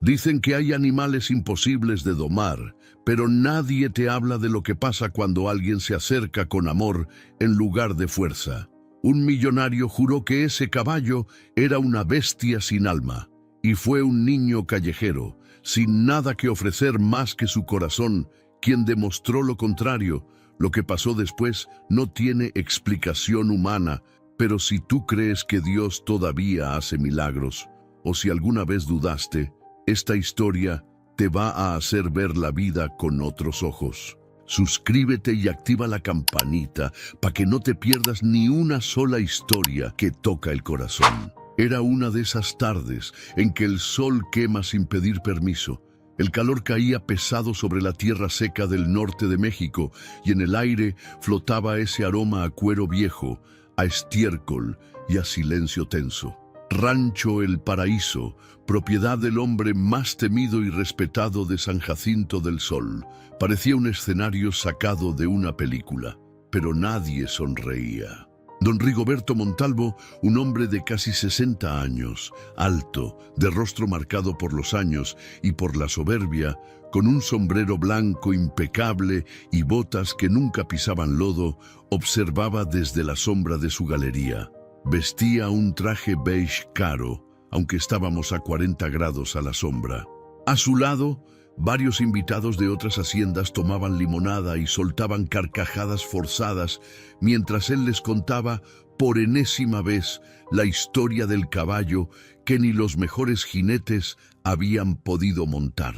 Dicen que hay animales imposibles de domar, pero nadie te habla de lo que pasa cuando alguien se acerca con amor en lugar de fuerza. Un millonario juró que ese caballo era una bestia sin alma, y fue un niño callejero, sin nada que ofrecer más que su corazón, quien demostró lo contrario. Lo que pasó después no tiene explicación humana, pero si tú crees que Dios todavía hace milagros, o si alguna vez dudaste, esta historia te va a hacer ver la vida con otros ojos. Suscríbete y activa la campanita para que no te pierdas ni una sola historia que toca el corazón. Era una de esas tardes en que el sol quema sin pedir permiso. El calor caía pesado sobre la tierra seca del norte de México y en el aire flotaba ese aroma a cuero viejo, a estiércol y a silencio tenso. Rancho El Paraíso, propiedad del hombre más temido y respetado de San Jacinto del Sol, parecía un escenario sacado de una película, pero nadie sonreía. Don Rigoberto Montalvo, un hombre de casi 60 años, alto, de rostro marcado por los años y por la soberbia, con un sombrero blanco impecable y botas que nunca pisaban lodo, observaba desde la sombra de su galería. Vestía un traje beige caro, aunque estábamos a 40 grados a la sombra. A su lado, varios invitados de otras haciendas tomaban limonada y soltaban carcajadas forzadas mientras él les contaba por enésima vez la historia del caballo que ni los mejores jinetes habían podido montar.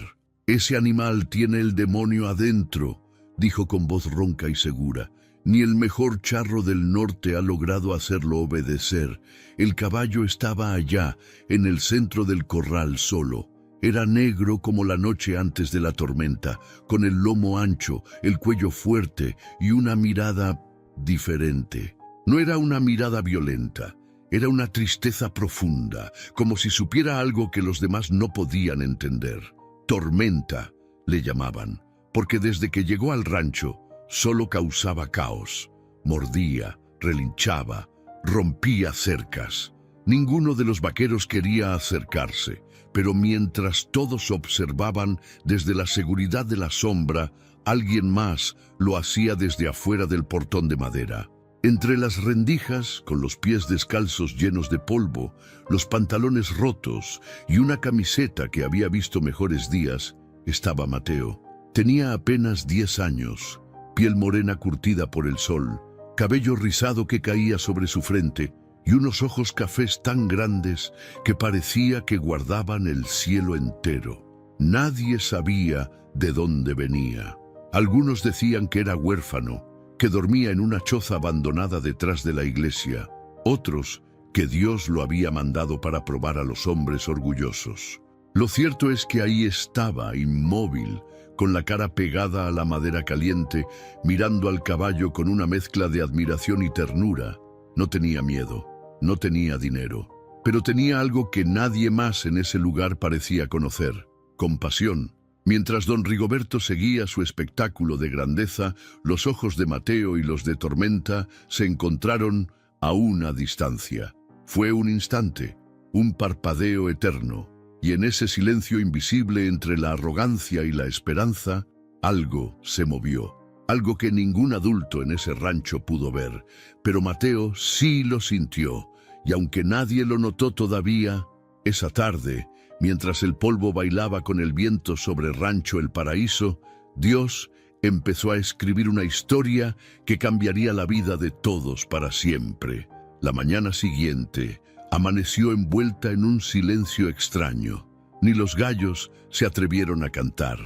«Ese animal tiene el demonio adentro», dijo con voz ronca y segura. «Ni el mejor charro del norte ha logrado hacerlo obedecer. El caballo estaba allá, en el centro del corral solo. Era negro como la noche antes de la tormenta, con el lomo ancho, el cuello fuerte y una mirada diferente. No era una mirada violenta, era una tristeza profunda, como si supiera algo que los demás no podían entender. Tormenta, le llamaban, porque desde que llegó al rancho, solo causaba caos. Mordía, relinchaba, rompía cercas. Ninguno de los vaqueros quería acercarse, pero mientras todos observaban desde la seguridad de la sombra, alguien más lo hacía desde afuera del portón de madera. Entre las rendijas, con los pies descalzos llenos de polvo, los pantalones rotos y una camiseta que había visto mejores días, estaba Mateo. Tenía apenas 10 años, piel morena curtida por el sol, cabello rizado que caía sobre su frente y unos ojos cafés tan grandes que parecía que guardaban el cielo entero. Nadie sabía de dónde venía. Algunos decían que era huérfano, que dormía en una choza abandonada detrás de la iglesia. Otros, que Dios lo había mandado para probar a los hombres orgullosos. Lo cierto es que ahí estaba, inmóvil, con la cara pegada a la madera caliente, mirando al caballo con una mezcla de admiración y ternura. No tenía miedo, no tenía dinero, pero tenía algo que nadie más en ese lugar parecía conocer: compasión. Mientras don Rigoberto seguía su espectáculo de grandeza, los ojos de Mateo y los de Tormenta se encontraron a una distancia. Fue un instante, un parpadeo eterno, y en ese silencio invisible entre la arrogancia y la esperanza, algo se movió. Algo que ningún adulto en ese rancho pudo ver, pero Mateo sí lo sintió, y aunque nadie lo notó todavía, esa tarde, mientras el polvo bailaba con el viento sobre Rancho El Paraíso, Dios empezó a escribir una historia que cambiaría la vida de todos para siempre. La mañana siguiente, amaneció envuelta en un silencio extraño. Ni los gallos se atrevieron a cantar.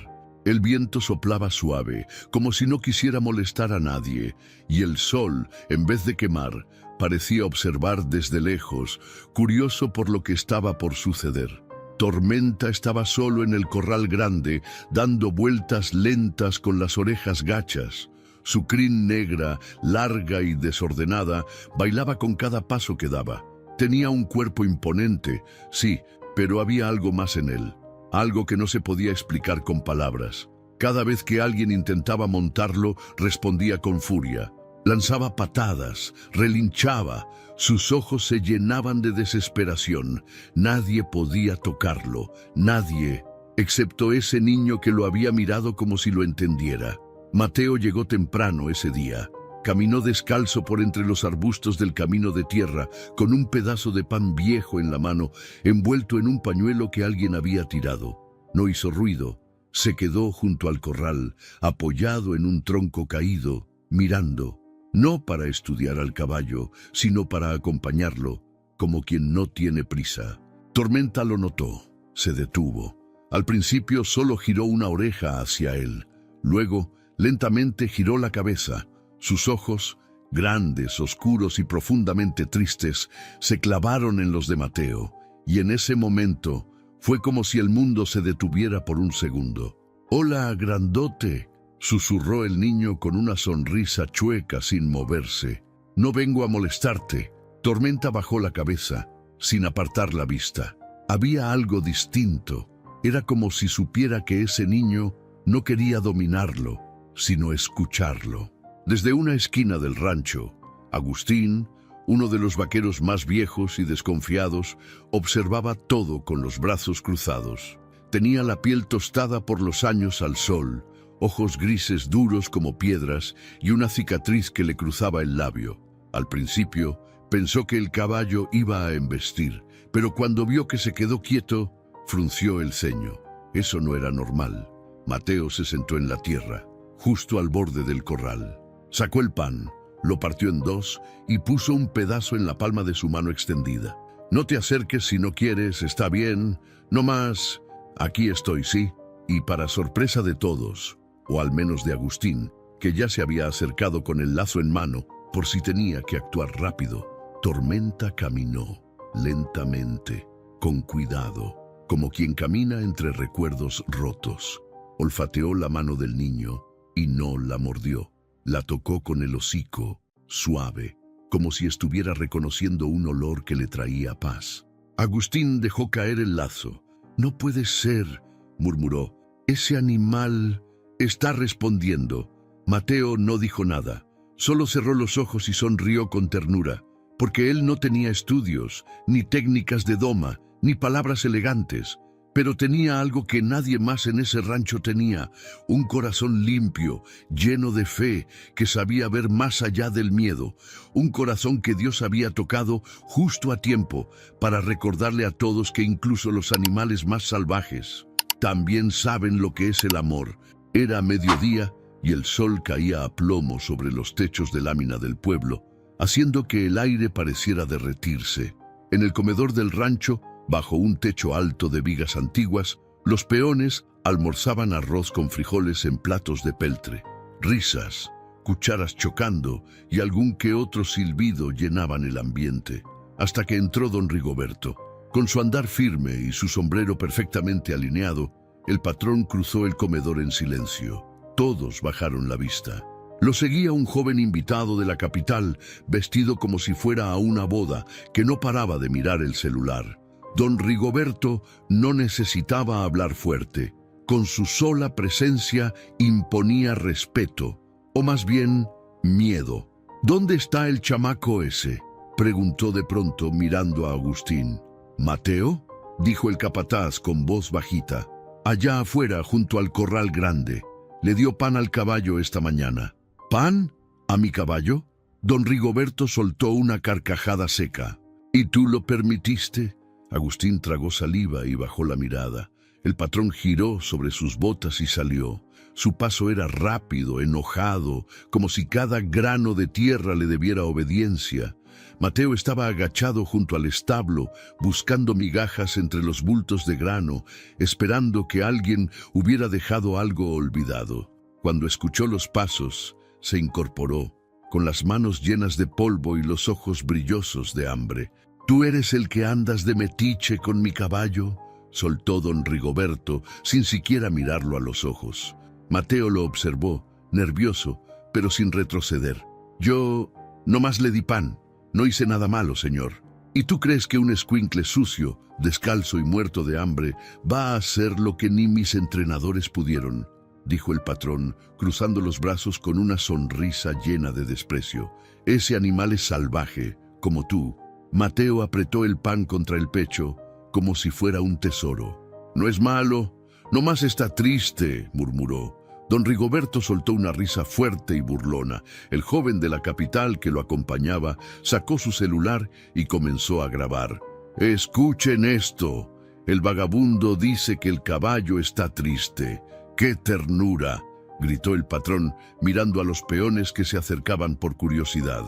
El viento soplaba suave, como si no quisiera molestar a nadie, y el sol, en vez de quemar, parecía observar desde lejos, curioso por lo que estaba por suceder. Tormenta estaba solo en el corral grande, dando vueltas lentas con las orejas gachas. Su crin negra, larga y desordenada, bailaba con cada paso que daba. Tenía un cuerpo imponente, sí, pero había algo más en él, algo que no se podía explicar con palabras. Cada vez que alguien intentaba montarlo, respondía con furia. Lanzaba patadas, relinchaba, sus ojos se llenaban de desesperación. Nadie podía tocarlo, nadie, excepto ese niño que lo había mirado como si lo entendiera. Mateo llegó temprano ese día. Caminó descalzo por entre los arbustos del camino de tierra, con un pedazo de pan viejo en la mano, envuelto en un pañuelo que alguien había tirado. No hizo ruido. Se quedó junto al corral, apoyado en un tronco caído, mirando, no para estudiar al caballo, sino para acompañarlo, como quien no tiene prisa. Tormenta lo notó, se detuvo. Al principio solo giró una oreja hacia él. Luego, lentamente giró la cabeza. Sus ojos, grandes, oscuros y profundamente tristes, se clavaron en los de Mateo, y en ese momento fue como si el mundo se detuviera por un segundo. «Hola, grandote», susurró el niño con una sonrisa chueca sin moverse. «No vengo a molestarte». Tormenta bajó la cabeza, sin apartar la vista. Había algo distinto. Era como si supiera que ese niño no quería dominarlo, sino escucharlo. Desde una esquina del rancho, Agustín, uno de los vaqueros más viejos y desconfiados, observaba todo con los brazos cruzados. Tenía la piel tostada por los años al sol, ojos grises duros como piedras y una cicatriz que le cruzaba el labio. Al principio, pensó que el caballo iba a embestir, pero cuando vio que se quedó quieto, frunció el ceño. Eso no era normal. Mateo se sentó en la tierra, justo al borde del corral. Sacó el pan, lo partió en dos y puso un pedazo en la palma de su mano extendida. «No te acerques si no quieres, está bien. No más. Aquí estoy, sí». Y para sorpresa de todos, o al menos de Agustín, que ya se había acercado con el lazo en mano, por si tenía que actuar rápido, Tormenta caminó, lentamente, con cuidado, como quien camina entre recuerdos rotos. Olfateó la mano del niño y no la mordió. La tocó con el hocico, suave, como si estuviera reconociendo un olor que le traía paz. Agustín dejó caer el lazo. «No puede ser», murmuró. «Ese animal está respondiendo». Mateo no dijo nada. Solo cerró los ojos y sonrió con ternura, porque él no tenía estudios, ni técnicas de doma, ni palabras elegantes. Pero tenía algo que nadie más en ese rancho tenía, un corazón limpio, lleno de fe, que sabía ver más allá del miedo, un corazón que Dios había tocado justo a tiempo para recordarle a todos que incluso los animales más salvajes también saben lo que es el amor. Era mediodía y el sol caía a plomo sobre los techos de lámina del pueblo, haciendo que el aire pareciera derretirse. En el comedor del rancho, bajo un techo alto de vigas antiguas, los peones almorzaban arroz con frijoles en platos de peltre. Risas, cucharas chocando y algún que otro silbido llenaban el ambiente, hasta que entró don Rigoberto. Con su andar firme y su sombrero perfectamente alineado, el patrón cruzó el comedor en silencio. Todos bajaron la vista. Lo seguía un joven invitado de la capital, vestido como si fuera a una boda, que no paraba de mirar el celular. Don Rigoberto no necesitaba hablar fuerte. Con su sola presencia imponía respeto, o más bien, miedo. «¿Dónde está el chamaco ese?», preguntó de pronto mirando a Agustín. «¿Mateo?», dijo el capataz con voz bajita. «Allá afuera, junto al corral grande. Le dio pan al caballo esta mañana». «¿Pan? ¿A mi caballo?». Don Rigoberto soltó una carcajada seca. «¿Y tú lo permitiste?». Agustín tragó saliva y bajó la mirada. El patrón giró sobre sus botas y salió. Su paso era rápido, enojado, como si cada grano de tierra le debiera obediencia. Mateo estaba agachado junto al establo, buscando migajas entre los bultos de grano, esperando que alguien hubiera dejado algo olvidado. Cuando escuchó los pasos, se incorporó, con las manos llenas de polvo y los ojos brillosos de hambre. «¿Tú eres el que andas de metiche con mi caballo?», soltó don Rigoberto, sin siquiera mirarlo a los ojos. Mateo lo observó, nervioso, pero sin retroceder. «Yo nomás le di pan. No hice nada malo, señor. ¿Y tú crees que un escuincle sucio, descalzo y muerto de hambre va a hacer lo que ni mis entrenadores pudieron?». dijo el patrón, cruzando los brazos con una sonrisa llena de desprecio. Ese animal es salvaje, como tú. Mateo apretó el pan contra el pecho, como si fuera un tesoro. No es malo, nomás está triste, murmuró. Don Rigoberto soltó una risa fuerte y burlona. El joven de la capital que lo acompañaba sacó su celular y comenzó a grabar. «Escuchen esto. El vagabundo dice que el caballo está triste. ¡Qué ternura!», gritó el patrón, mirando a los peones que se acercaban por curiosidad.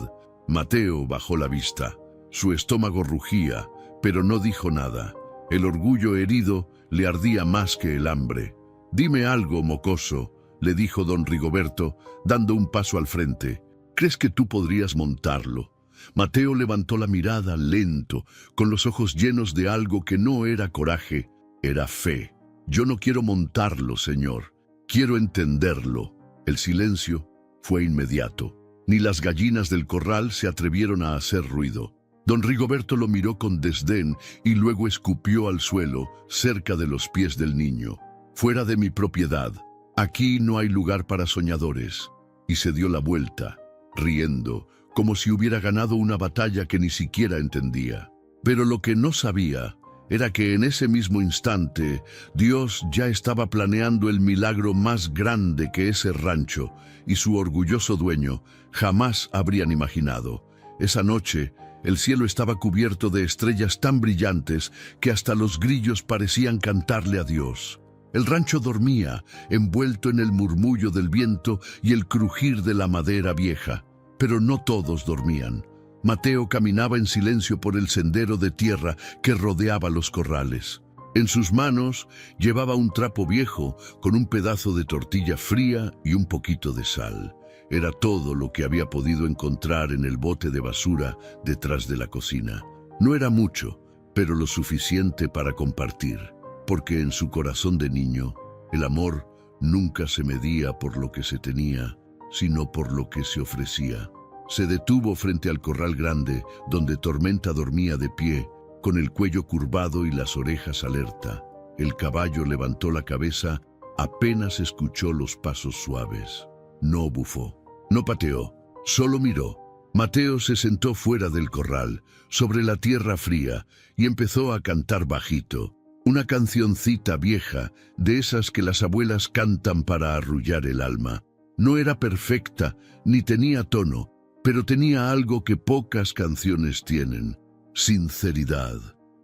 Mateo bajó la vista. Su estómago rugía, pero no dijo nada. El orgullo herido le ardía más que el hambre. «Dime algo, mocoso», le dijo don Rigoberto, dando un paso al frente. «¿Crees que tú podrías montarlo?». Mateo levantó la mirada lento, con los ojos llenos de algo que no era coraje, era fe. «Yo no quiero montarlo, señor. Quiero entenderlo». El silencio fue inmediato. Ni las gallinas del corral se atrevieron a hacer ruido. Don Rigoberto lo miró con desdén y luego escupió al suelo, cerca de los pies del niño. «Fuera de mi propiedad. Aquí no hay lugar para soñadores». Y se dio la vuelta, riendo, como si hubiera ganado una batalla que ni siquiera entendía. Pero lo que no sabía era que en ese mismo instante Dios ya estaba planeando el milagro más grande que ese rancho y su orgulloso dueño jamás habrían imaginado. Esa noche, el cielo estaba cubierto de estrellas tan brillantes que hasta los grillos parecían cantarle a Dios. El rancho dormía, envuelto en el murmullo del viento y el crujir de la madera vieja. Pero no todos dormían. Mateo caminaba en silencio por el sendero de tierra que rodeaba los corrales. En sus manos llevaba un trapo viejo con un pedazo de tortilla fría y un poquito de sal. Era todo lo que había podido encontrar en el bote de basura detrás de la cocina. No era mucho, pero lo suficiente para compartir, porque en su corazón de niño, el amor nunca se medía por lo que se tenía, sino por lo que se ofrecía. Se detuvo frente al corral grande, donde Tormenta dormía de pie, con el cuello curvado y las orejas alerta. El caballo levantó la cabeza, apenas escuchó los pasos suaves. No bufó, no pateó, solo miró. Mateo se sentó fuera del corral, sobre la tierra fría, y empezó a cantar bajito. Una cancioncita vieja, de esas que las abuelas cantan para arrullar el alma. No era perfecta, ni tenía tono, pero tenía algo que pocas canciones tienen: sinceridad.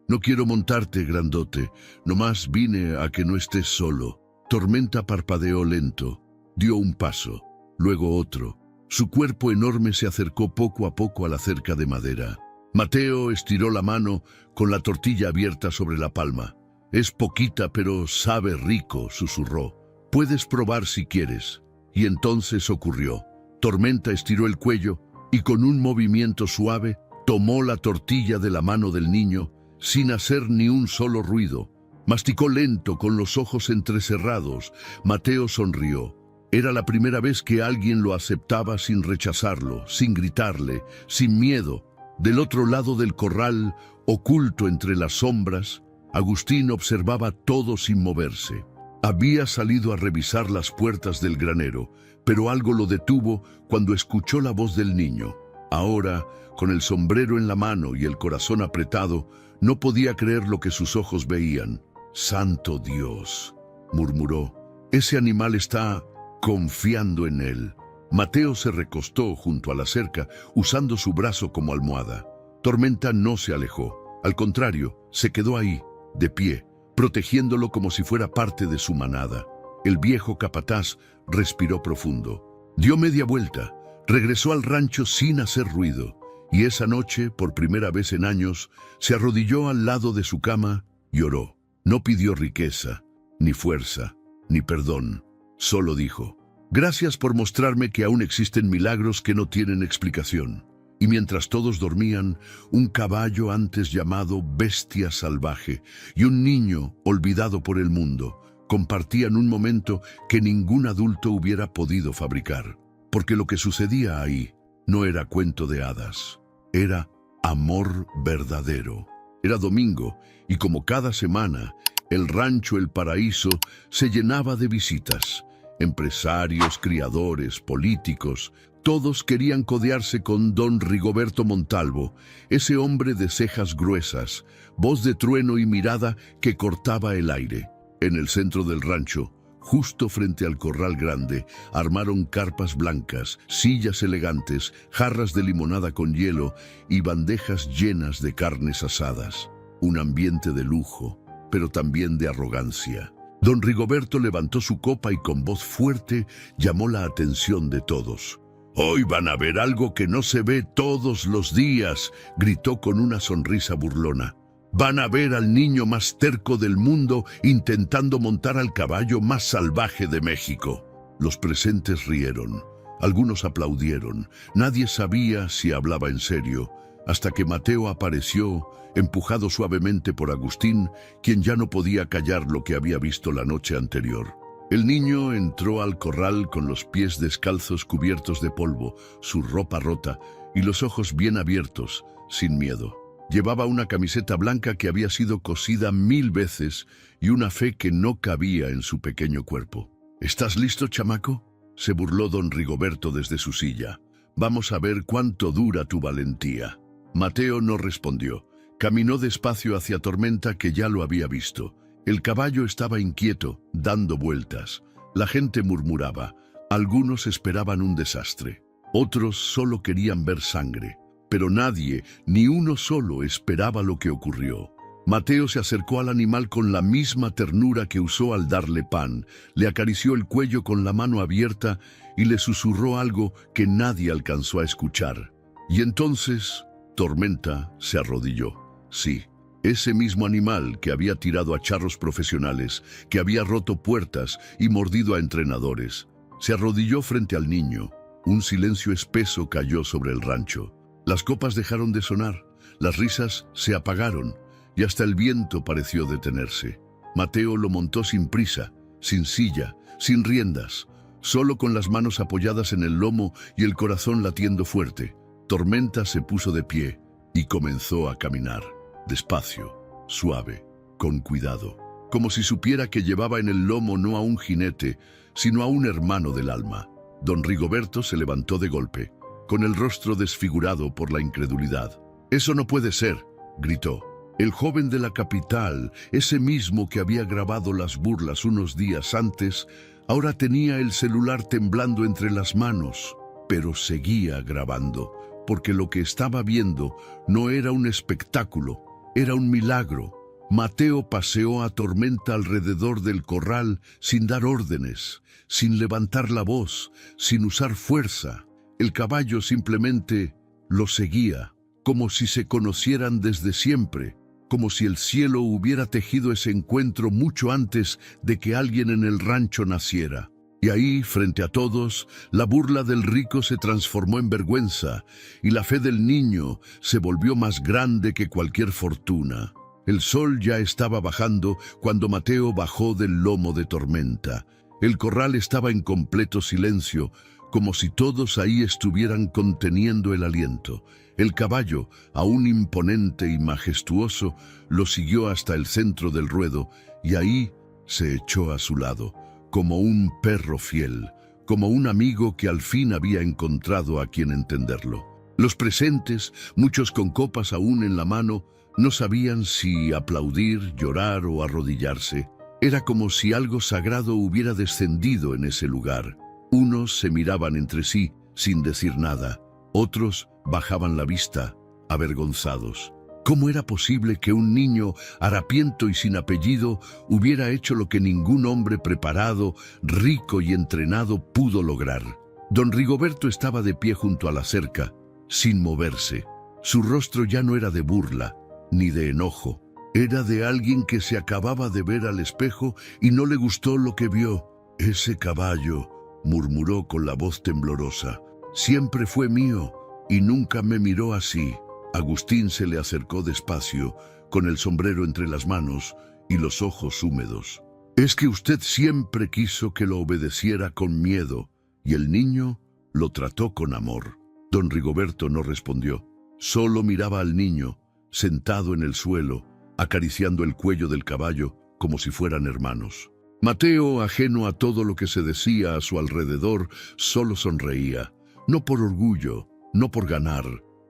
«No quiero montarte, grandote, nomás vine a que no estés solo». Tormenta parpadeó lento, dio un paso, luego otro. Su cuerpo enorme se acercó poco a poco a la cerca de madera. Mateo estiró la mano con la tortilla abierta sobre la palma. «Es poquita, pero sabe rico», susurró. «Puedes probar si quieres». Y entonces ocurrió. Tormenta estiró el cuello y con un movimiento suave tomó la tortilla de la mano del niño sin hacer ni un solo ruido. Masticó lento con los ojos entrecerrados. Mateo sonrió. Era la primera vez que alguien lo aceptaba sin rechazarlo, sin gritarle, sin miedo. Del otro lado del corral, oculto entre las sombras, Agustín observaba todo sin moverse. Había salido a revisar las puertas del granero, pero algo lo detuvo cuando escuchó la voz del niño. Ahora, con el sombrero en la mano y el corazón apretado, no podía creer lo que sus ojos veían. «Santo Dios», murmuró, «ese animal está confiando en él». Mateo se recostó junto a la cerca, usando su brazo como almohada. Tormenta no se alejó. Al contrario, se quedó ahí, de pie, protegiéndolo como si fuera parte de su manada. El viejo capataz respiró profundo. Dio media vuelta, regresó al rancho sin hacer ruido, y esa noche, por primera vez en años, se arrodilló al lado de su cama y oró. No pidió riqueza, ni fuerza, ni perdón. Solo dijo: «Gracias por mostrarme que aún existen milagros que no tienen explicación». Y mientras todos dormían, un caballo antes llamado bestia salvaje y un niño olvidado por el mundo compartían un momento que ningún adulto hubiera podido fabricar. Porque lo que sucedía ahí no era cuento de hadas, era amor verdadero. Era domingo y, como cada semana, el rancho El Paraíso se llenaba de visitas. Empresarios, criadores, políticos, todos querían codearse con don Rigoberto Montalvo, ese hombre de cejas gruesas, voz de trueno y mirada que cortaba el aire. En el centro del rancho, justo frente al corral grande, armaron carpas blancas, sillas elegantes, jarras de limonada con hielo y bandejas llenas de carnes asadas. Un ambiente de lujo, pero también de arrogancia. Don Rigoberto levantó su copa y con voz fuerte llamó la atención de todos. «Hoy van a ver algo que no se ve todos los días», gritó con una sonrisa burlona. «Van a ver al niño más terco del mundo intentando montar al caballo más salvaje de México». Los presentes rieron, algunos aplaudieron, nadie sabía si hablaba en serio, hasta que Mateo apareció, empujado suavemente por Agustín, quien ya no podía callar lo que había visto la noche anterior. El niño entró al corral con los pies descalzos cubiertos de polvo, su ropa rota y los ojos bien abiertos, sin miedo. Llevaba una camiseta blanca que había sido cosida 1000 veces y una fe que no cabía en su pequeño cuerpo. «¿Estás listo, chamaco?», se burló don Rigoberto desde su silla. «Vamos a ver cuánto dura tu valentía». Mateo no respondió. Caminó despacio hacia Tormenta, que ya lo había visto. El caballo estaba inquieto, dando vueltas. La gente murmuraba. Algunos esperaban un desastre. Otros solo querían ver sangre. Pero nadie, ni uno solo, esperaba lo que ocurrió. Mateo se acercó al animal con la misma ternura que usó al darle pan. Le acarició el cuello con la mano abierta y le susurró algo que nadie alcanzó a escuchar. Y entonces Tormenta se arrodilló. Sí. Ese mismo animal que había tirado a charros profesionales, que había roto puertas y mordido a entrenadores, se arrodilló frente al niño. Un silencio espeso cayó sobre el rancho. Las copas dejaron de sonar, las risas se apagaron y hasta el viento pareció detenerse. Mateo lo montó sin prisa, sin silla, sin riendas, solo con las manos apoyadas en el lomo y el corazón latiendo fuerte. Tormenta se puso de pie y comenzó a caminar. Despacio, suave, con cuidado, como si supiera que llevaba en el lomo no a un jinete, sino a un hermano del alma. Don Rigoberto se levantó de golpe, con el rostro desfigurado por la incredulidad. «Eso no puede ser», gritó. El joven de la capital, ese mismo que había grabado las burlas unos días antes, ahora tenía el celular temblando entre las manos, pero seguía grabando, porque lo que estaba viendo no era un espectáculo, era un milagro. Mateo paseó a Tormenta alrededor del corral sin dar órdenes, sin levantar la voz, sin usar fuerza. El caballo simplemente lo seguía, como si se conocieran desde siempre, como si el cielo hubiera tejido ese encuentro mucho antes de que alguien en el rancho naciera. Y ahí, frente a todos, la burla del rico se transformó en vergüenza y la fe del niño se volvió más grande que cualquier fortuna. El sol ya estaba bajando cuando Mateo bajó del lomo de Tormenta. El corral estaba en completo silencio, como si todos ahí estuvieran conteniendo el aliento. El caballo, aún imponente y majestuoso, lo siguió hasta el centro del ruedo y ahí se echó a su lado, como un perro fiel, como un amigo que al fin había encontrado a quien entenderlo. Los presentes, muchos con copas aún en la mano, no sabían si aplaudir, llorar o arrodillarse. Era como si algo sagrado hubiera descendido en ese lugar. Unos se miraban entre sí, sin decir nada. Otros bajaban la vista, avergonzados. ¿Cómo era posible que un niño harapiento y sin apellido hubiera hecho lo que ningún hombre preparado, rico y entrenado pudo lograr? Don Rigoberto estaba de pie junto a la cerca, sin moverse. Su rostro ya no era de burla, ni de enojo. Era de alguien que se acababa de ver al espejo y no le gustó lo que vio. «Ese caballo», murmuró con la voz temblorosa, «siempre fue mío y nunca me miró así». Agustín se le acercó despacio, con el sombrero entre las manos y los ojos húmedos. «Es que usted siempre quiso que lo obedeciera con miedo», y el niño lo trató con amor. Don Rigoberto no respondió, solo miraba al niño, sentado en el suelo, acariciando el cuello del caballo como si fueran hermanos. Mateo, ajeno a todo lo que se decía a su alrededor, solo sonreía, no por orgullo, no por ganar,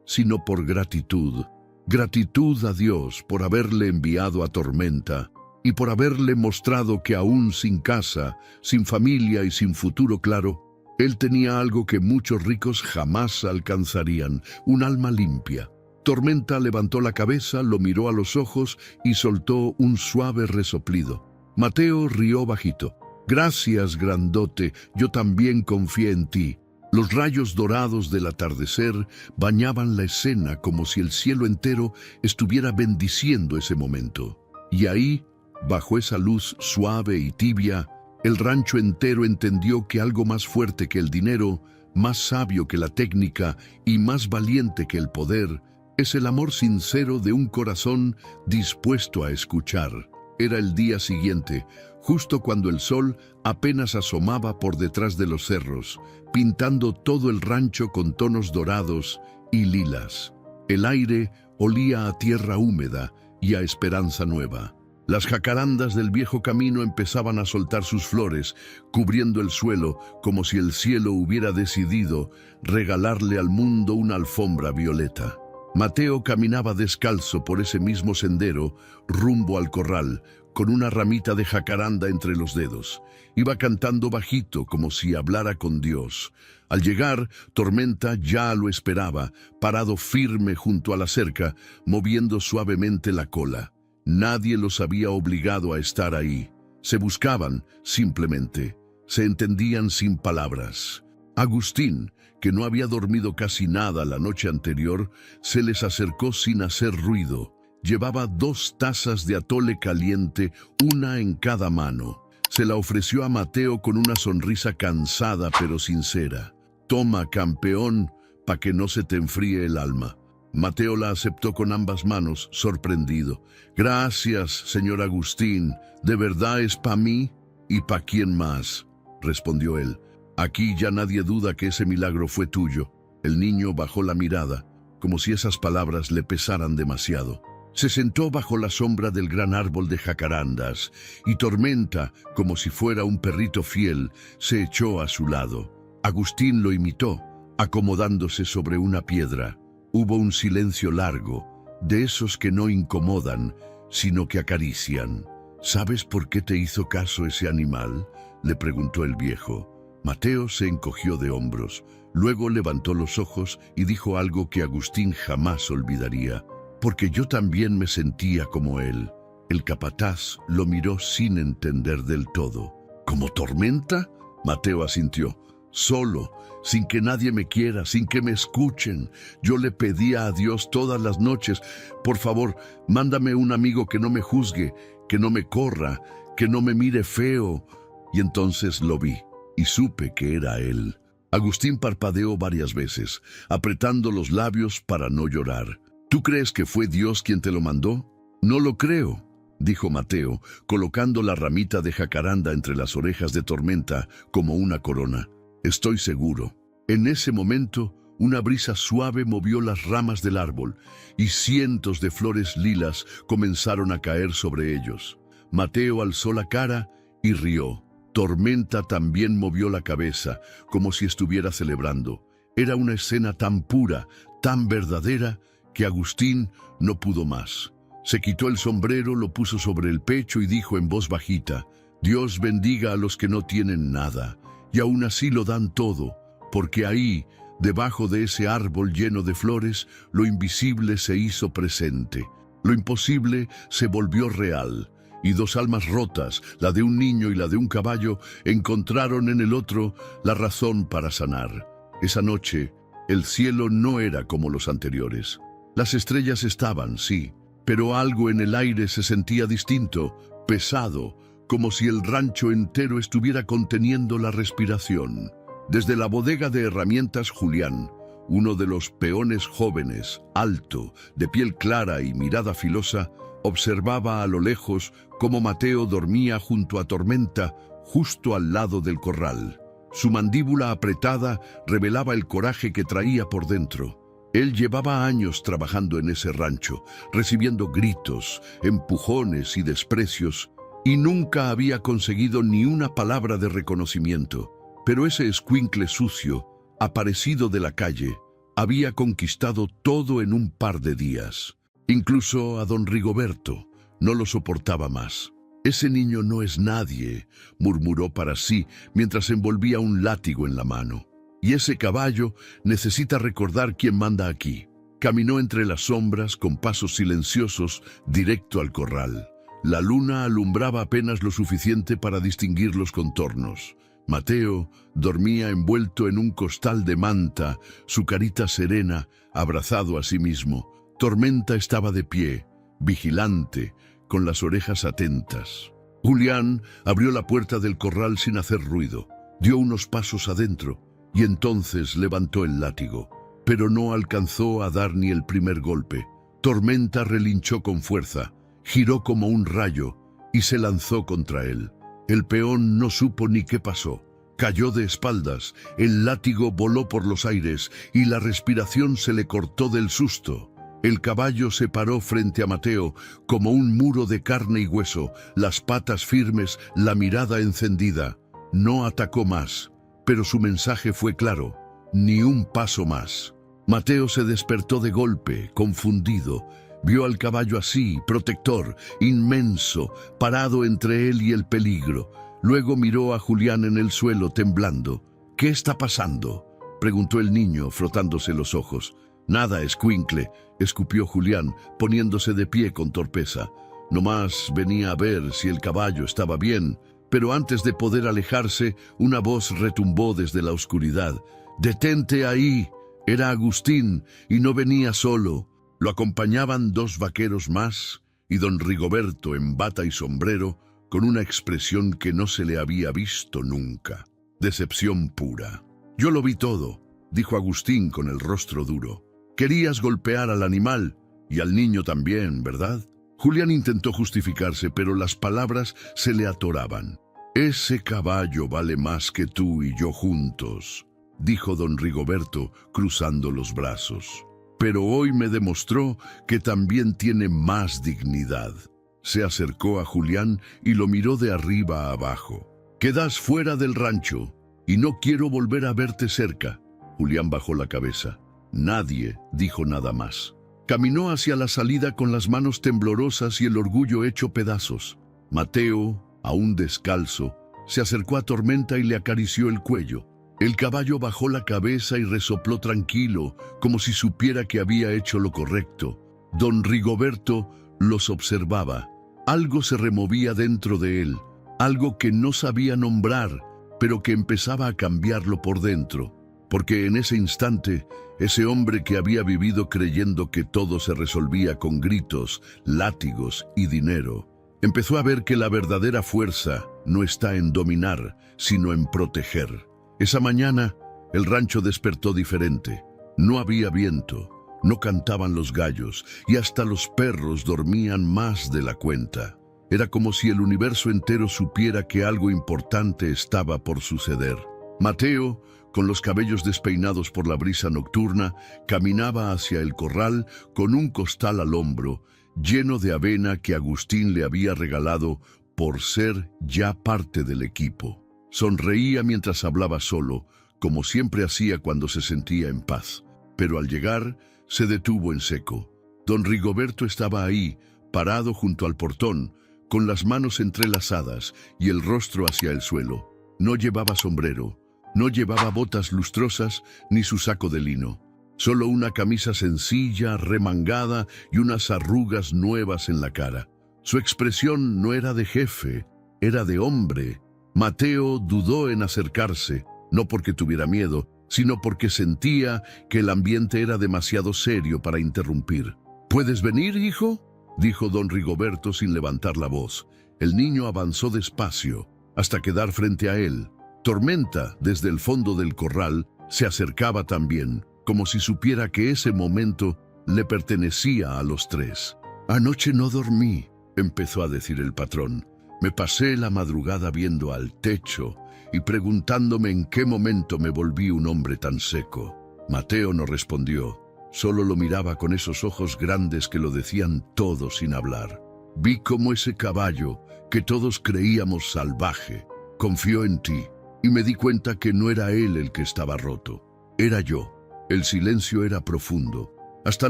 sino por gratitud. Gratitud a Dios por haberle enviado a Tormenta y por haberle mostrado que aún sin casa, sin familia y sin futuro claro, él tenía algo que muchos ricos jamás alcanzarían, un alma limpia. Tormenta levantó la cabeza, lo miró a los ojos y soltó un suave resoplido. Mateo rió bajito. Gracias, grandote, yo también confié en ti. Los rayos dorados del atardecer bañaban la escena como si el cielo entero estuviera bendiciendo ese momento. Y ahí, bajo esa luz suave y tibia, el rancho entero entendió que algo más fuerte que el dinero, más sabio que la técnica y más valiente que el poder, es el amor sincero de un corazón dispuesto a escuchar. Era el día siguiente, justo cuando el sol apenas asomaba por detrás de los cerros, pintando todo el rancho con tonos dorados y lilas. El aire olía a tierra húmeda y a esperanza nueva. Las jacarandas del viejo camino empezaban a soltar sus flores, cubriendo el suelo como si el cielo hubiera decidido regalarle al mundo una alfombra violeta. Mateo caminaba descalzo por ese mismo sendero, rumbo al corral, con una ramita de jacaranda entre los dedos. Iba cantando bajito, como si hablara con Dios. Al llegar, Tormenta ya lo esperaba, parado firme junto a la cerca, moviendo suavemente la cola. Nadie los había obligado a estar ahí. Se buscaban, simplemente. Se entendían sin palabras. Agustín, que no había dormido casi nada la noche anterior, se les acercó sin hacer ruido. Llevaba 2 tazas de atole caliente, una en cada mano. Se la ofreció a Mateo con una sonrisa cansada pero sincera. «Toma, campeón, pa' que no se te enfríe el alma». Mateo la aceptó con ambas manos, sorprendido. «Gracias, señor Agustín. ¿De verdad es pa' mí? ¿Y pa' quién más?», respondió él. «Aquí ya nadie duda que ese milagro fue tuyo». El niño bajó la mirada, como si esas palabras le pesaran demasiado. Se sentó bajo la sombra del gran árbol de jacarandas, y Tormenta, como si fuera un perrito fiel, se echó a su lado. Agustín lo imitó, acomodándose sobre una piedra. Hubo un silencio largo, de esos que no incomodan, sino que acarician. «¿Sabes por qué te hizo caso ese animal?», le preguntó el viejo. Mateo se encogió de hombros, luego levantó los ojos y dijo algo que Agustín jamás olvidaría. «Porque yo también me sentía como él». El capataz lo miró sin entender del todo. «¿Como Tormenta?», Mateo asintió. «Solo, sin que nadie me quiera, sin que me escuchen. Yo le pedía a Dios todas las noches, por favor, mándame un amigo que no me juzgue, que no me corra, que no me mire feo». Y entonces lo vi, y supe que era él. Agustín parpadeó varias veces, apretando los labios para no llorar. «¿Tú crees que fue Dios quien te lo mandó?». «No lo creo», dijo Mateo, colocando la ramita de jacaranda entre las orejas de Tormenta como una corona. «Estoy seguro». En ese momento, una brisa suave movió las ramas del árbol y cientos de flores lilas comenzaron a caer sobre ellos. Mateo alzó la cara y rió. Tormenta también movió la cabeza, como si estuviera celebrando. Era una escena tan pura, tan verdadera, que Agustín no pudo más. Se quitó el sombrero, lo puso sobre el pecho y dijo en voz bajita: «Dios bendiga a los que no tienen nada, y aún así lo dan todo, porque ahí, debajo de ese árbol lleno de flores, lo invisible se hizo presente. Lo imposible se volvió real, y 2 almas rotas, la de un niño y la de un caballo, encontraron en el otro la razón para sanar. Esa noche, el cielo no era como los anteriores. Las estrellas estaban, sí, pero algo en el aire se sentía distinto, pesado, como si el rancho entero estuviera conteniendo la respiración. Desde la bodega de herramientas Julián, uno de los peones jóvenes, alto, de piel clara y mirada filosa, observaba a lo lejos cómo Mateo dormía junto a Tormenta, justo al lado del corral. Su mandíbula apretada revelaba el coraje que traía por dentro. Él llevaba años trabajando en ese rancho, recibiendo gritos, empujones y desprecios, y nunca había conseguido ni una palabra de reconocimiento. Pero ese escuincle sucio, aparecido de la calle, había conquistado todo en un par de días. Incluso a don Rigoberto no lo soportaba más. «Ese niño no es nadie», murmuró para sí mientras envolvía un látigo en la mano. «Y ese caballo necesita recordar quién manda aquí». Caminó entre las sombras con pasos silenciosos directo al corral. La luna alumbraba apenas lo suficiente para distinguir los contornos. Mateo dormía envuelto en un costal de manta, su carita serena, abrazado a sí mismo. Tormenta estaba de pie, vigilante, con las orejas atentas. Julián abrió la puerta del corral sin hacer ruido. Dio unos pasos adentro y entonces levantó el látigo. Pero no alcanzó a dar ni el primer golpe. Tormenta relinchó con fuerza, giró como un rayo y se lanzó contra él. El peón no supo ni qué pasó. Cayó de espaldas, el látigo voló por los aires y la respiración se le cortó del susto. El caballo se paró frente a Mateo como un muro de carne y hueso, las patas firmes, la mirada encendida. No atacó más, pero su mensaje fue claro: ni un paso más. Mateo se despertó de golpe, confundido. Vio al caballo así, protector, inmenso, parado entre él y el peligro. Luego miró a Julián en el suelo, temblando. «¿Qué está pasando?», preguntó el niño, frotándose los ojos. «Nada, escuincle», escupió Julián, poniéndose de pie con torpeza. Nomás venía a ver si el caballo estaba bien, pero antes de poder alejarse, una voz retumbó desde la oscuridad. «¡Detente ahí!». Era Agustín, y no venía solo. Lo acompañaban 2 vaqueros más, y don Rigoberto en bata y sombrero, con una expresión que no se le había visto nunca. Decepción pura. «Yo lo vi todo», dijo Agustín con el rostro duro. «Querías golpear al animal, y al niño también, ¿verdad?». Julián intentó justificarse, pero las palabras se le atoraban. «Ese caballo vale más que tú y yo juntos», dijo don Rigoberto, cruzando los brazos. «Pero hoy me demostró que también tiene más dignidad». Se acercó a Julián y lo miró de arriba a abajo. «Quedas fuera del rancho y no quiero volver a verte cerca». Julián bajó la cabeza. Nadie dijo nada más. Caminó hacia la salida con las manos temblorosas y el orgullo hecho pedazos. Mateo, aún descalzo, se acercó a Tormenta y le acarició el cuello. El caballo bajó la cabeza y resopló tranquilo, como si supiera que había hecho lo correcto. Don Rigoberto los observaba. Algo se removía dentro de él, algo que no sabía nombrar, pero que empezaba a cambiarlo por dentro. Porque en ese instante, ese hombre que había vivido creyendo que todo se resolvía con gritos, látigos y dinero, empezó a ver que la verdadera fuerza no está en dominar, sino en proteger. Esa mañana, el rancho despertó diferente. No había viento, no cantaban los gallos y hasta los perros dormían más de la cuenta. Era como si el universo entero supiera que algo importante estaba por suceder. Mateo, con los cabellos despeinados por la brisa nocturna, caminaba hacia el corral con un costal al hombro, lleno de avena que Agustín le había regalado por ser ya parte del equipo. Sonreía mientras hablaba solo, como siempre hacía cuando se sentía en paz. Pero al llegar, se detuvo en seco. Don Rigoberto estaba ahí, parado junto al portón, con las manos entrelazadas y el rostro hacia el suelo. No llevaba sombrero, no llevaba botas lustrosas ni su saco de lino. Solo una camisa sencilla, remangada y unas arrugas nuevas en la cara. Su expresión no era de jefe, era de hombre. Mateo dudó en acercarse, no porque tuviera miedo, sino porque sentía que el ambiente era demasiado serio para interrumpir. «¿Puedes venir, hijo?», dijo don Rigoberto sin levantar la voz. El niño avanzó despacio, hasta quedar frente a él. Tormenta, desde el fondo del corral, se acercaba también, como si supiera que ese momento le pertenecía a los tres. «Anoche no dormí», empezó a decir el patrón. «Me pasé la madrugada viendo al techo y preguntándome en qué momento me volví un hombre tan seco». Mateo no respondió, solo lo miraba con esos ojos grandes que lo decían todo sin hablar. Vi cómo ese caballo, que todos creíamos salvaje, confió en ti, y me di cuenta que no era él el que estaba roto, era yo. El silencio era profundo. Hasta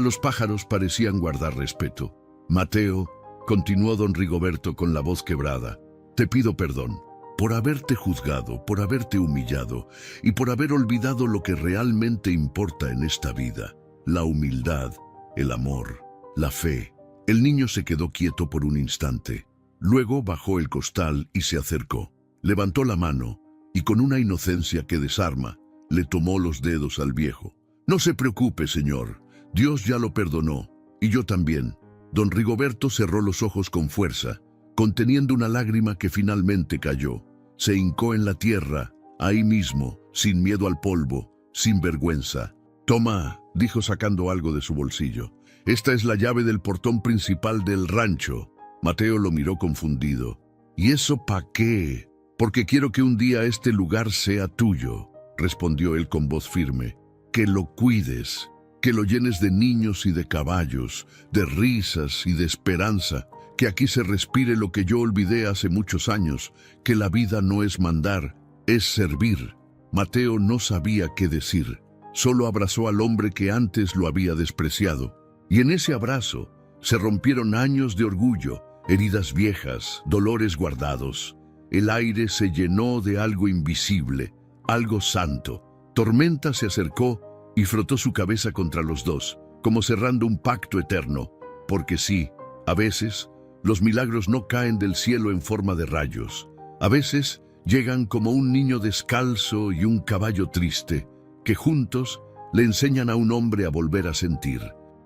los pájaros parecían guardar respeto. Mateo, continuó don Rigoberto con la voz quebrada, te pido perdón por haberte juzgado, por haberte humillado y por haber olvidado lo que realmente importa en esta vida, la humildad, el amor, la fe. El niño se quedó quieto por un instante. Luego bajó el costal y se acercó. Levantó la mano y con una inocencia que desarma, le tomó los dedos al viejo. No se preocupe, señor. Dios ya lo perdonó, y yo también. Don Rigoberto cerró los ojos con fuerza, conteniendo una lágrima que finalmente cayó. Se hincó en la tierra, ahí mismo, sin miedo al polvo, sin vergüenza. Toma, dijo sacando algo de su bolsillo. Esta es la llave del portón principal del rancho. Mateo lo miró confundido. ¿Y eso pa' qué? Porque quiero que un día este lugar sea tuyo, respondió él con voz firme. Que lo cuides, que lo llenes de niños y de caballos, de risas y de esperanza, que aquí se respire lo que yo olvidé hace muchos años, que la vida no es mandar, es servir. Mateo no sabía qué decir, solo abrazó al hombre que antes lo había despreciado, y en ese abrazo se rompieron años de orgullo, heridas viejas, dolores guardados. El aire se llenó de algo invisible, algo santo. Tormenta se acercó y frotó su cabeza contra los dos, como cerrando un pacto eterno, porque sí, a veces, los milagros no caen del cielo en forma de rayos. A veces, llegan como un niño descalzo y un caballo triste, que juntos le enseñan a un hombre a volver a sentir.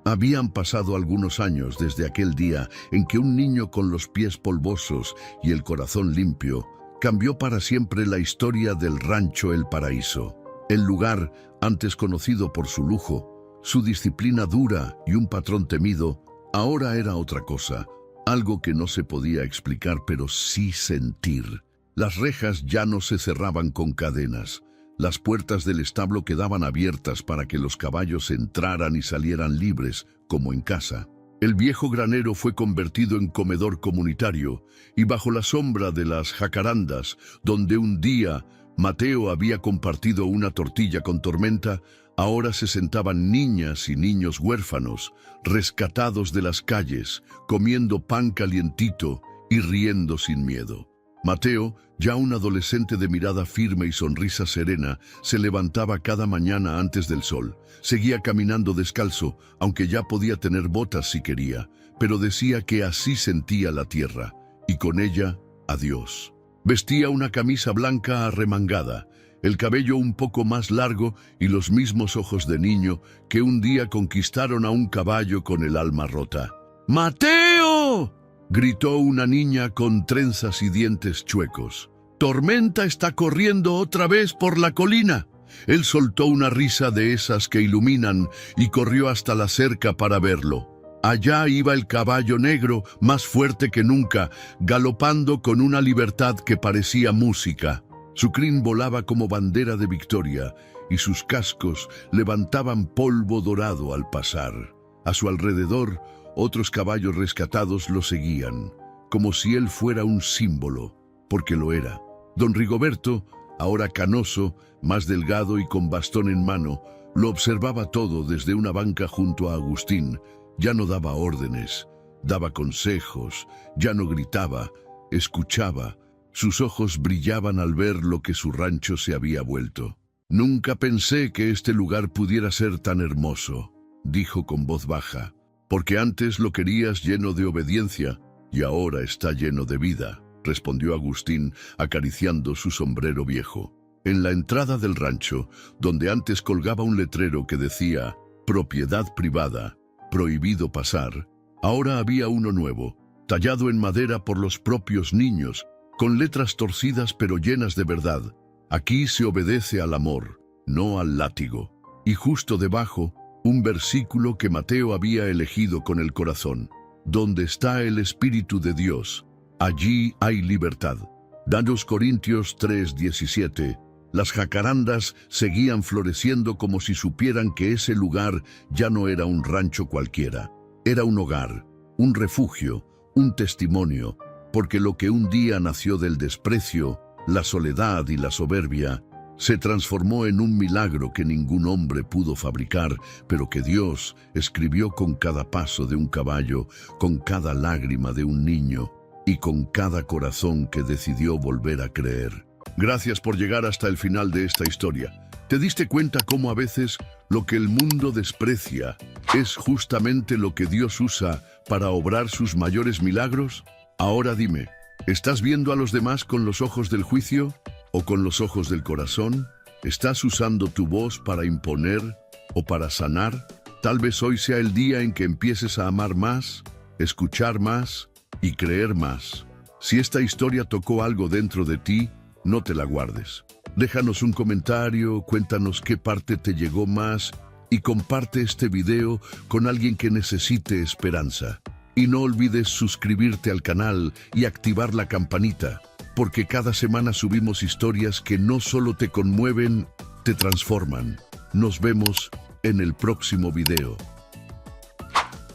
Habían pasado algunos años desde aquel día en que un niño con los pies polvosos y el corazón limpio cambió para siempre la historia del rancho El Paraíso. El lugar, antes conocido por su lujo, su disciplina dura y un patrón temido, ahora era otra cosa, algo que no se podía explicar pero sí sentir. Las rejas ya no se cerraban con cadenas, las puertas del establo quedaban abiertas para que los caballos entraran y salieran libres, como en casa. El viejo granero fue convertido en comedor comunitario y bajo la sombra de las jacarandas, donde un día Mateo había compartido una tortilla con Tormenta, ahora se sentaban niñas y niños huérfanos, rescatados de las calles, comiendo pan calientito y riendo sin miedo. Mateo, ya un adolescente de mirada firme y sonrisa serena, se levantaba cada mañana antes del sol. Seguía caminando descalzo, aunque ya podía tener botas si quería, pero decía que así sentía la tierra, y con ella a Dios. Vestía una camisa blanca arremangada, el cabello un poco más largo y los mismos ojos de niño que un día conquistaron a un caballo con el alma rota. ¡Mateo!, gritó una niña con trenzas y dientes chuecos. «Tormenta está corriendo otra vez por la colina». Él soltó una risa de esas que iluminan y corrió hasta la cerca para verlo. Allá iba el caballo negro, más fuerte que nunca, galopando con una libertad que parecía música. Su crin volaba como bandera de victoria y sus cascos levantaban polvo dorado al pasar. A su alrededor, otros caballos rescatados lo seguían, como si él fuera un símbolo, porque lo era. Don Rigoberto, ahora canoso, más delgado y con bastón en mano, lo observaba todo desde una banca junto a Agustín. Ya no daba órdenes, daba consejos, ya no gritaba, escuchaba. Sus ojos brillaban al ver lo que su rancho se había vuelto. «Nunca pensé que este lugar pudiera ser tan hermoso», dijo con voz baja, «porque antes lo querías lleno de obediencia y ahora está lleno de vida», respondió Agustín acariciando su sombrero viejo. En la entrada del rancho, donde antes colgaba un letrero que decía «Propiedad privada, prohibido pasar», ahora había uno nuevo, tallado en madera por los propios niños, con letras torcidas pero llenas de verdad. «Aquí se obedece al amor, no al látigo». Y justo debajo, un versículo que Mateo había elegido con el corazón. «Donde está el Espíritu de Dios, allí hay libertad». 2 Corintios 3:17. Las jacarandas seguían floreciendo como si supieran que ese lugar ya no era un rancho cualquiera. Era un hogar, un refugio, un testimonio, porque lo que un día nació del desprecio, la soledad y la soberbia, se transformó en un milagro que ningún hombre pudo fabricar, pero que Dios escribió con cada paso de un caballo, con cada lágrima de un niño y con cada corazón que decidió volver a creer. Gracias por llegar hasta el final de esta historia. ¿Te diste cuenta cómo a veces lo que el mundo desprecia es justamente lo que Dios usa para obrar sus mayores milagros? Ahora dime, ¿estás viendo a los demás con los ojos del juicio o con los ojos del corazón? ¿Estás usando tu voz para imponer o para sanar? Tal vez hoy sea el día en que empieces a amar más, escuchar más y creer más. Si esta historia tocó algo dentro de ti, no te la guardes. Déjanos un comentario, cuéntanos qué parte te llegó más y comparte este video con alguien que necesite esperanza. Y no olvides suscribirte al canal y activar la campanita, porque cada semana subimos historias que no solo te conmueven, te transforman. Nos vemos en el próximo video.